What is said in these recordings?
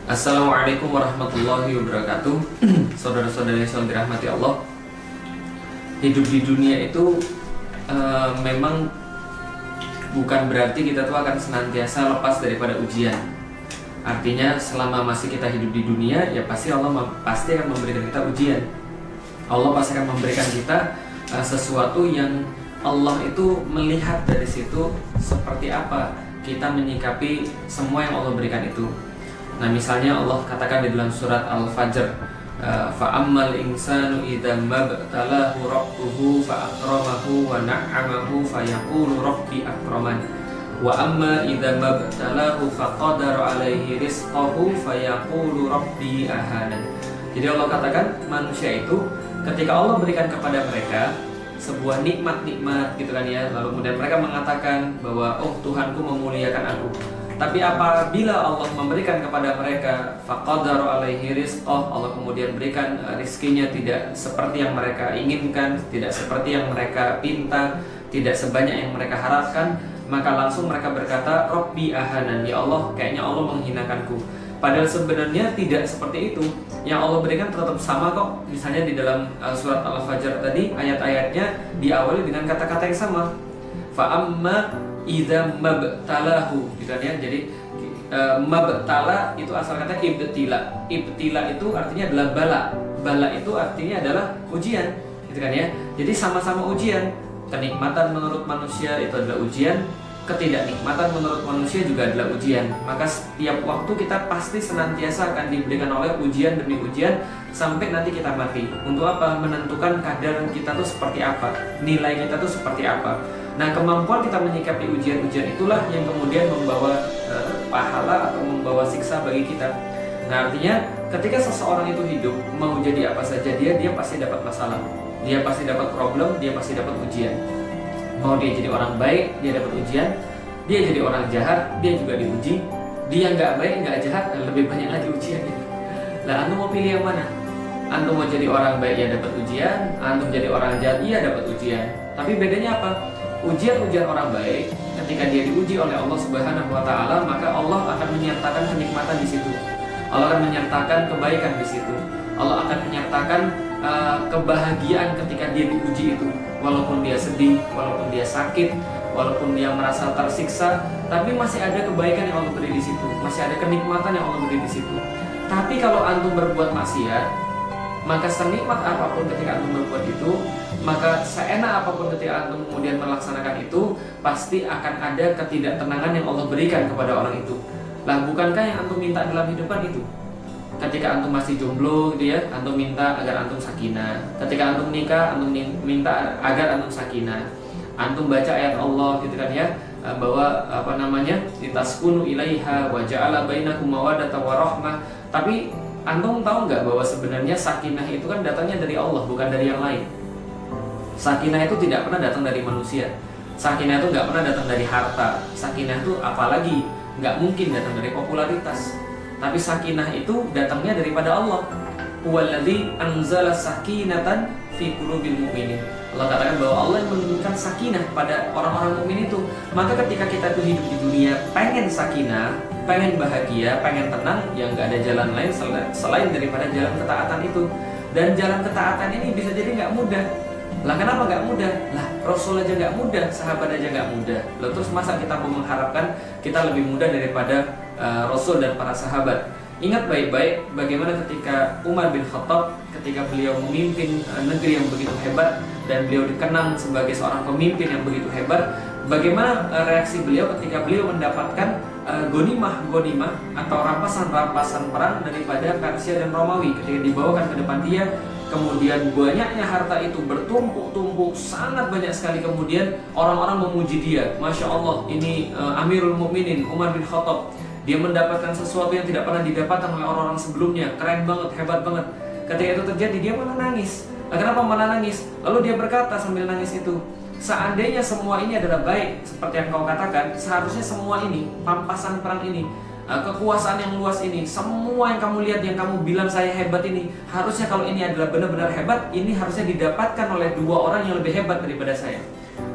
Assalamualaikum warahmatullahi wabarakatuh. Saudara-saudari yang dirahmati Allah, hidup di dunia itu memang bukan berarti kita tuh akan senantiasa lepas daripada ujian. Artinya selama masih kita hidup di dunia, ya pasti Allah pasti akan memberikan kita ujian. Allah pasti akan memberikan kita sesuatu yang Allah itu melihat dari situ seperti apa kita menyikapi semua yang Allah berikan itu. Nah, misalnya Allah katakan di dalam surat Al-Fajr, fa'ammal insanu idza mabtalahu rabbuhu fa'akramahu wa na'amahu fayaqulu rabbi akraman wa amma idza mabtalahu faqadara alaihi rizqahu fayaqulu rabbi ahanan. Jadi Allah katakan manusia itu ketika Allah berikan kepada mereka sebuah nikmat-nikmat gitu kan ya, lalu kemudian mereka mengatakan bahwa oh Tuhanku memuliakan aku. Tapi apabila Allah memberikan kepada mereka faqadara alaihi rizqah, Allah kemudian berikan rizkinya tidak seperti yang mereka inginkan, tidak seperti yang mereka pinta, tidak sebanyak yang mereka harapkan, maka langsung mereka berkata Rabbi ahanan, ya Allah kayaknya Allah menghinakanku. Padahal sebenarnya tidak seperti itu. Yang Allah berikan tetap sama kok. Misalnya di dalam surat Al-Fajr tadi ayat-ayatnya diawali dengan kata-kata yang sama. Fa'amma idza mabtalahu gitu kan ya. Jadi mabtala itu asal kata ibtila. Ibtila itu artinya adalah bala. Bala itu artinya adalah ujian gitu kan ya. Jadi sama-sama ujian. Kenikmatan menurut manusia itu adalah ujian, ketidaknikmatan menurut manusia juga adalah ujian. Maka setiap waktu kita pasti senantiasa akan diberikan oleh ujian demi ujian sampai nanti kita mati. Untuk apa? Menentukan kadar kita tuh seperti apa, nilai kita tuh seperti apa. Nah, kemampuan kita menyikapi ujian-ujian itulah yang kemudian membawa pahala atau membawa siksa bagi kita. Nah, artinya ketika seseorang itu hidup mau jadi apa saja dia pasti dapat masalah, dia pasti dapat problem, dia pasti dapat ujian. Mau dia jadi orang baik, dia dapat ujian. Dia jadi orang jahat, dia juga diuji. Dia nggak baik, nggak jahat, dan lebih banyak lagi ujiannya. Lah, antum mau pilih yang mana? Antum mau jadi orang baik, ya dapat ujian. Antum jadi orang jahat, iya dapat ujian. Tapi bedanya apa? Ujian-ujian orang baik, ketika dia diuji oleh Allah Subhanahu Wa Taala, maka Allah akan menyertakan kenikmatan di situ. Allah akan menyertakan kebaikan di situ. Allah akan menyertakan kebahagiaan ketika dia diuji itu. Walaupun dia sedih, walaupun dia sakit, walaupun dia merasa tersiksa, tapi masih ada kebaikan yang Allah beri di situ, masih ada kenikmatan yang Allah beri di situ. Tapi kalau antum berbuat maksiat, maka senikmat apapun ketika antum berbuat itu, maka seenak apapun ketika antum kemudian melaksanakan itu, pasti akan ada ketidaktenangan yang Allah berikan kepada orang itu. Lah, bukankah yang antum minta dalam hidupan itu? Ketika antum masih jomblo gitu ya, antum minta agar antum sakinah. Ketika antum nikah, antum minta agar antum sakinah. Antum baca ayat Allah gitu kan ya, bahwa apa namanya? Litaskunu ilaiha wa ja'ala bainakum mawaddatan wa rahmah. Tapi antum tahu nggak bahwa sebenarnya sakinah itu kan datangnya dari Allah, bukan dari yang lain. Sakinah itu tidak pernah datang dari manusia. Sakinah itu nggak pernah datang dari harta. Sakinah itu apalagi nggak mungkin datang dari popularitas. Tapi sakinah itu datangnya daripada Allah. Huwallazi anzala sakinatan fi qulubil mu'minin. Allah katakan bahwa Allah yang menurunkan sakinah pada orang-orang mukmin itu. Maka ketika kita tuh hidup di dunia pengen sakinah, pengen bahagia, pengen tenang, ya nggak ada jalan lain selain daripada jalan ketaatan itu. Dan jalan ketaatan ini bisa jadi nggak mudah. Lah, kenapa nggak mudah? Lah, Rasul aja nggak mudah, sahabat aja nggak mudah. Lalu terus masa kita mau mengharapkan kita lebih mudah daripada Rasul dan para sahabat? Ingat baik-baik bagaimana ketika Umar bin Khattab, ketika beliau memimpin negeri yang begitu hebat dan beliau dikenang sebagai seorang pemimpin yang begitu hebat, bagaimana reaksi beliau ketika beliau mendapatkan gonimah atau rampasan-rampasan perang daripada Persia dan Romawi ketika dibawakan ke depan dia. Kemudian banyaknya harta itu bertumpuk-tumpuk, sangat banyak sekali. Kemudian orang-orang memuji dia, Masya Allah, ini Amirul Mukminin Umar bin Khattab. Dia mendapatkan sesuatu yang tidak pernah didapatkan oleh orang-orang sebelumnya. Keren banget, hebat banget. Ketika itu terjadi, dia malah nangis. Nah, kenapa malah nangis? Lalu dia berkata sambil nangis itu, seandainya semua ini adalah baik seperti yang kau katakan, seharusnya semua ini, pampasan perang ini, kekuasaan yang luas ini, semua yang kamu lihat, yang kamu bilang saya hebat ini, harusnya kalau ini adalah benar-benar hebat, ini harusnya didapatkan oleh dua orang yang lebih hebat daripada saya.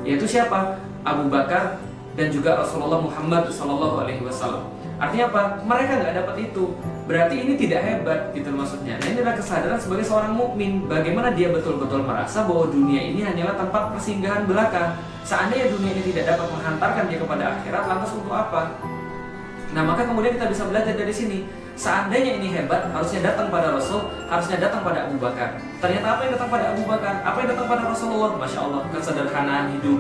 Yaitu siapa? Abu Bakar dan juga Rasulullah Muhammad SAW. Artinya apa? Mereka nggak dapat itu. Berarti ini tidak hebat gitu maksudnya. Nah, ini adalah kesadaran sebagai seorang mukmin. Bagaimana dia betul-betul merasa bahwa dunia ini hanyalah tempat persinggahan belaka. Seandainya dunia ini tidak dapat menghantarkan dia kepada akhirat, lantas untuk apa? Nah, maka kemudian kita bisa belajar dari sini. Seandainya ini hebat, harusnya datang pada Rasul, harusnya datang pada Abu Bakar. Ternyata apa yang datang pada Abu Bakar? Apa yang datang pada Rasulullah? Masya Allah, kesederhanaan hidup,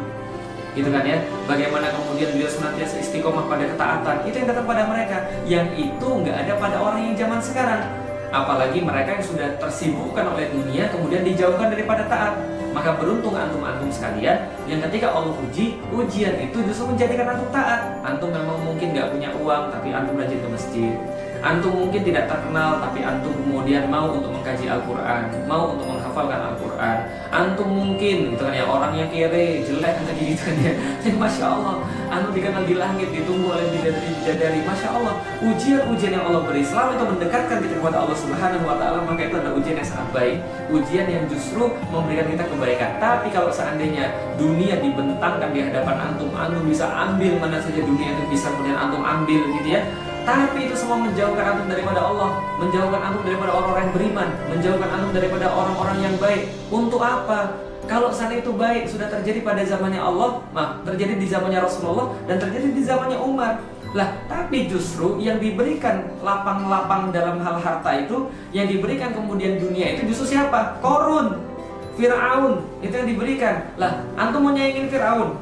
gitu kan ya. Bagaimana kemudian beliau senantiasa istiqomah pada ketaatan, itu yang datang pada mereka. Yang itu nggak ada pada orang yang zaman sekarang. Apalagi mereka yang sudah tersibukkan oleh dunia, kemudian dijauhkan daripada taat. Maka beruntung antum-antum sekalian yang ketika Allah uji, ujian itu justru menjadikan antum taat. Antum memang mungkin nggak punya uang, tapi antum rajin ke masjid. Antum mungkin tidak terkenal, tapi antum kemudian mau untuk mengkaji Al-Quran, mau untuk menghafalkan Al-Quran. Antum mungkin, gitu kan ya, orangnya kere, jelek, gitu kan ya. Jadi Masya Allah, antum dikenal di langit, ditunggu oleh bidadari. Masya Allah, ujian-ujian yang Allah beri selama itu mendekatkan kita kepada Allah Subhanahu Wa Taala, maka itu adalah ujian yang sangat baik, ujian yang justru memberikan kita kebaikan. Tapi kalau seandainya dunia dibentangkan di hadapan antum, antum bisa ambil mana saja dunia itu bisa kemudian antum ambil, gitu ya. Tapi itu semua menjauhkan antum daripada Allah, menjauhkan antum daripada orang-orang yang beriman, menjauhkan antum daripada orang-orang yang baik. Untuk apa? Kalau sana itu baik sudah terjadi pada zamannya Allah, terjadi di zamannya Rasulullah dan terjadi di zamannya Umar. Lah, tapi justru yang diberikan lapang-lapang dalam hal harta itu, yang diberikan kemudian dunia itu justru siapa? Korun, Fir'aun, itu yang diberikan. Lah, antum mau nyaingin Fir'aun,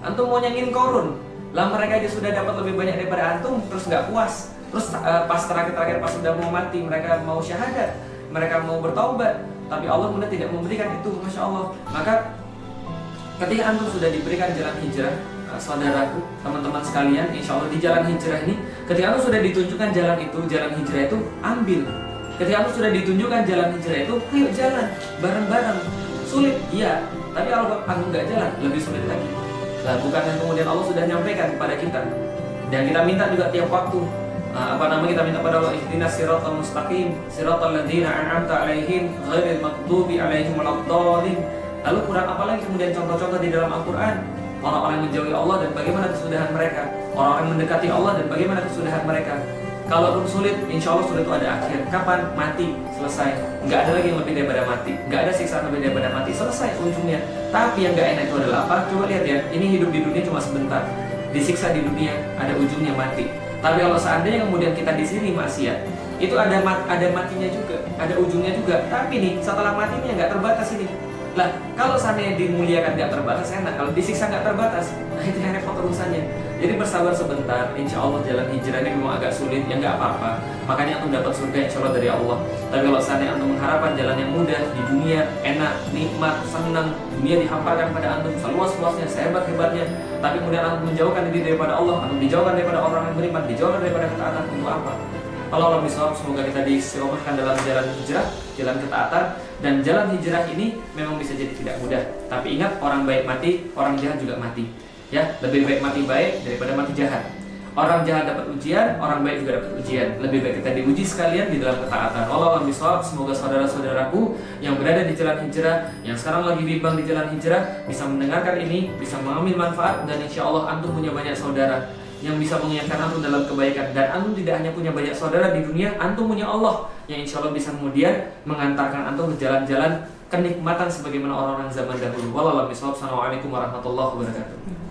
antum mau nyaingin Korun. Lah mereka aja sudah dapat lebih banyak daripada antum, terus nggak puas. Terus pas terakhir pas sudah mau mati, mereka mau syahadat, mereka mau bertaubat, tapi Allah kemudian tidak memberikan itu, Masya Allah. Maka ketika antum sudah diberikan jalan hijrah, saudaraku, teman-teman sekalian, insya Allah di jalan hijrah ini, ketika antum sudah ditunjukkan jalan hijrah itu ambil. Ketika antum sudah ditunjukkan jalan hijrah itu, ayo jalan bareng-bareng. Sulit, iya, tapi kalau antum nggak jalan, lebih sulit lagi. Nah, bukan yang kemudian Allah sudah nyampaikan kepada kita dan kita minta juga tiap waktu kita minta pada Allah, ihdinas siratal mustaqim siratal ladzina an'amta 'alaihim ghairil maghdubi 'alaihim waladdallin. Lalu kurang apa lagi kemudian contoh-contoh di dalam Al-Qur'an? Orang-orang yang menjauhi Allah dan bagaimana kesudahan mereka, orang-orang mendekati Allah dan bagaimana kesudahan mereka. Kalaupun sulit, insya Allah sulit itu ada akhir. Kapan? Mati, selesai. Nggak ada lagi yang lebih daripada mati. Nggak ada siksaan lebih daripada mati. Selesai ujungnya. Tapi yang nggak enak itu adalah apa? Coba lihat ya, ini hidup di dunia cuma sebentar. Disiksa di dunia, ada ujungnya mati. Tapi kalau seandainya kemudian kita di sini maksiat, itu ada matinya juga, ada ujungnya juga. Tapi nih, setelah matinya nggak terbatas ini. Lah, kalau seandainya dimuliakan nggak terbatas enak, kalau disiksa nggak terbatas, nah itu yang repot urusannya. Jadi bersabar sebentar, insya Allah jalan hijrah ini memang agak sulit, ya nggak apa-apa. Makanya antum dapat surga insya Allah dari Allah. Tapi kalau seandainya antum mengharapkan jalan yang mudah di dunia, enak, nikmat, senang, dunia dihamparkan pada antum seluas-luasnya, sehebat-hebatnya, tapi kemudian antum menjauhkan diri daripada Allah, antum dijauhkan daripada orang yang beriman, dijauhkan daripada ketaatan, untuk apa? Kalau Allah bisa, semoga kita diistiqomahkan dalam jalan hijrah, jalan ketaatan, dan jalan hijrah ini memang bisa jadi tidak mudah. Tapi ingat, orang baik mati, orang jahat juga mati. Ya, lebih baik mati baik daripada mati jahat. Orang jahat dapat ujian, orang baik juga dapat ujian. Lebih baik kita diuji sekalian di dalam ketaatan. Wallahu a'lam bishawab. Semoga saudara-saudaraku yang berada di jalan hijrah, yang sekarang lagi bimbang di jalan hijrah, bisa mendengarkan ini, bisa mengambil manfaat, dan insya Allah antum punya banyak saudara yang bisa mengingatkan antum dalam kebaikan. Dan antum tidak hanya punya banyak saudara di dunia, antum punya Allah yang insya Allah bisa kemudian mengantarkan antum ke jalan-jalan kenikmatan sebagaimana orang-orang zaman dahulu. Wallahu a'lam bishawab. Assalamualaikum warahmatullahi wabarakatuh.